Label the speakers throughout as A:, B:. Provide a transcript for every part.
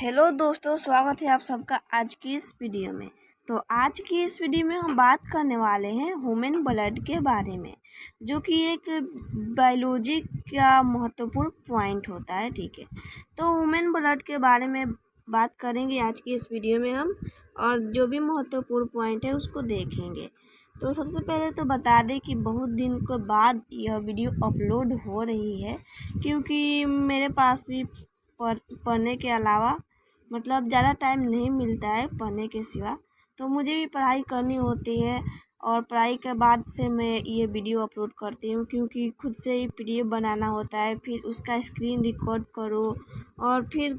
A: Hello दोस्तों, स्वागत है आप सबका आज की इस वीडियो में। तो आज की इस वीडियो में हम बात करने वाले हैं ह्यूमन ब्लड के बारे में, जो कि एक बायोलॉजी का महत्वपूर्ण पॉइंट होता है। ठीक है, तो ह्यूमन ब्लड के बारे में बात करेंगे आज की इस वीडियो में हम, और जो भी महत्वपूर्ण पॉइंट है उसको देखेंगे। तो सबसे पहले तो बता दें कि बहुत दिन के बाद यह वीडियो अपलोड हो रही है, क्योंकि मेरे पास भी पढ़ने के अलावा मतलब ज़्यादा टाइम नहीं मिलता है पढ़ने के सिवा, तो मुझे भी पढ़ाई करनी होती है। और पढ़ाई के बाद से मैं ये वीडियो अपलोड करती हूँ, क्योंकि खुद से ही PDF बनाना होता है, फिर उसका स्क्रीन रिकॉर्ड करो और फिर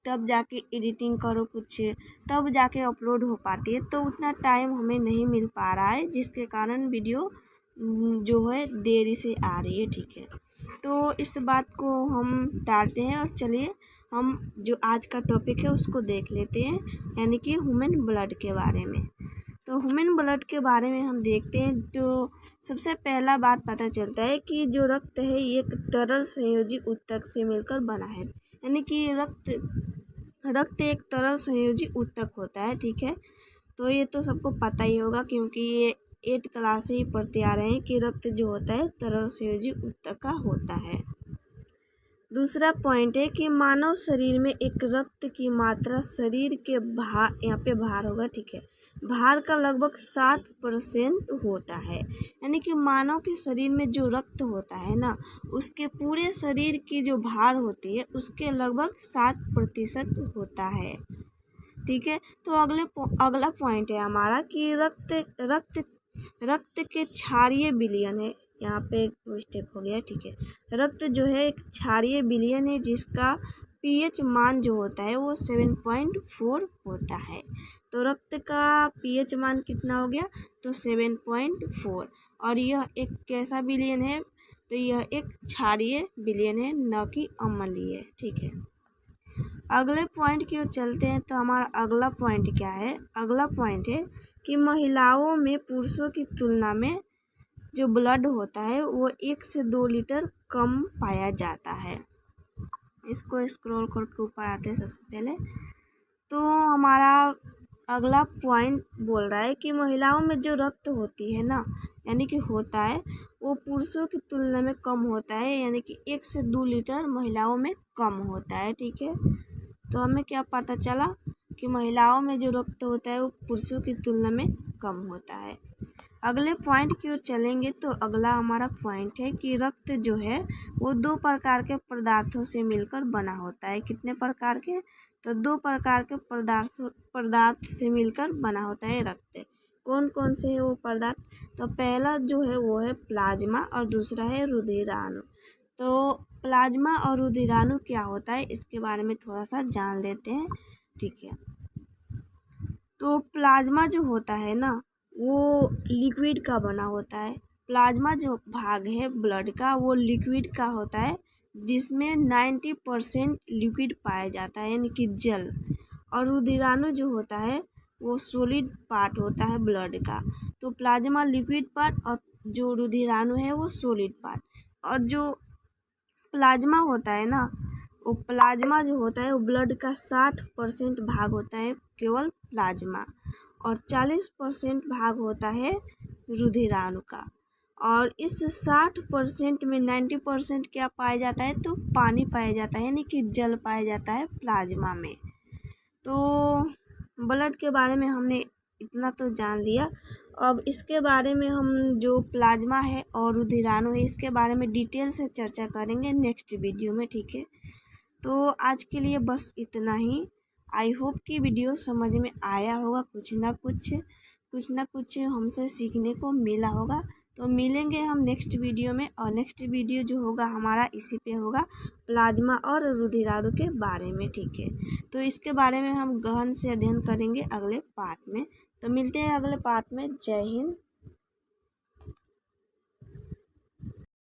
A: तब जाके एडिटिंग करो कुछ, तब जाके अपलोड हो पाती है। तो उतना टाइम हमें नहीं मिल पा रहा है, जिसके कारण वीडियो जो है देरी से आ रही है। ठीक है, तो इस बात को हम टालते हैं और चलिए हम जो आज का टॉपिक है उसको देख लेते हैं, यानी कि ह्यूमन ब्लड के बारे में। तो ह्यूमन ब्लड के बारे में हम देखते हैं तो सबसे पहला बात पता चलता है कि जो रक्त है ये एक तरल संयोजी ऊतक से मिलकर बना है, यानी कि रक्त एक तरल संयोजी ऊतक होता है। ठीक है, तो ये तो सबको पता ही होगा, क्योंकि ये 8 क्लास से ही पढ़ते आ रहे हैं कि रक्त जो होता है तरल संयोजी ऊतक का होता है। दूसरा पॉइंट है कि मानव शरीर में एक रक्त की मात्रा शरीर के भार, यहाँ पे भार होगा, ठीक है, भार का लगभग 60% होता है। यानी कि मानव के शरीर में जो रक्त होता है ना, उसके पूरे शरीर की जो भार होती है उसके लगभग 60% होता है। ठीक है, तो अगला पॉइंट है हमारा कि रक्त के क्षारीय विलयन है। यहाँ पे एक मिस्टेक हो गया। ठीक है, रक्त जो है एक क्षारीय विलयन है, जिसका pH मान जो होता है वो 7.4 होता है। तो रक्त का pH मान कितना हो गया, तो 7.4। और यह एक कैसा विलयन है, तो यह एक क्षारीय विलयन है, न कि अम्लीय। ठीक है, अगले पॉइंट की ओर चलते हैं। तो हमारा अगला पॉइंट क्या है, अगला पॉइंट है कि महिलाओं में पुरुषों की तुलना में जो ब्लड होता है वो 1 से 2 लीटर कम पाया जाता है। इसको स्क्रॉल करके ऊपर आते हैं सबसे पहले। तो हमारा अगला पॉइंट बोल रहा है कि महिलाओं में जो रक्त होती है ना, यानी कि होता है, वो पुरुषों की तुलना में कम होता है, यानी कि 1 से 2 लीटर महिलाओं में कम होता है। ठीक है, तो हमें क्या पता चला कि महिलाओं में जो रक्त होता है वो पुरुषों की तुलना में कम होता है। अगले पॉइंट की ओर चलेंगे। तो अगला हमारा पॉइंट है कि रक्त जो है वो 2 प्रकार के पदार्थों से मिलकर बना होता है। कितने प्रकार के, तो 2 प्रकार के पदार्थ से मिलकर बना होता है रक्त। कौन कौन से है वो पदार्थ, तो पहला जो है वो है प्लाज्मा और दूसरा है रुधिराणु। तो प्लाज्मा और रुधिराणु क्या होता है, इसके बारे में थोड़ा सा जान लेते हैं। ठीक है, तो प्लाज्मा जो होता है ना वो लिक्विड का बना होता है। प्लाज्मा जो भाग है ब्लड का वो लिक्विड का होता है, जिसमें 90% लिक्विड पाया जाता है, यानी कि जल। और रुधिराणु जो होता है वो सॉलिड पार्ट होता है ब्लड का। तो प्लाज्मा लिक्विड पार्ट और जो रुधिराणु है वो सॉलिड पार्ट। और जो प्लाज्मा होता है ना, वो प्लाज्मा जो होता है वो ब्लड का 60% भाग होता है केवल प्लाज्मा, और 40% भाग होता है रुधिराणु का। और इस 60% में 90% क्या पाया जाता है, तो पानी पाया जाता है, यानी कि जल पाया जाता है प्लाज्मा में। तो ब्लड के बारे में हमने इतना तो जान लिया। अब इसके बारे में हम जो प्लाज्मा है और रुधिराणु है इसके बारे में डिटेल से चर्चा करेंगे नेक्स्ट वीडियो में। ठीक है, तो आज के लिए बस इतना ही। आई होप कि वीडियो समझ में आया होगा, कुछ ना कुछ हमसे सीखने को मिला होगा। तो मिलेंगे हम नेक्स्ट वीडियो में, और नेक्स्ट वीडियो जो होगा हमारा इसी पे होगा, प्लाज्मा और रुधिराणु के बारे में। ठीक है, तो इसके बारे में हम गहन से अध्ययन करेंगे अगले पार्ट में। तो मिलते हैं अगले पार्ट में। जय हिंद,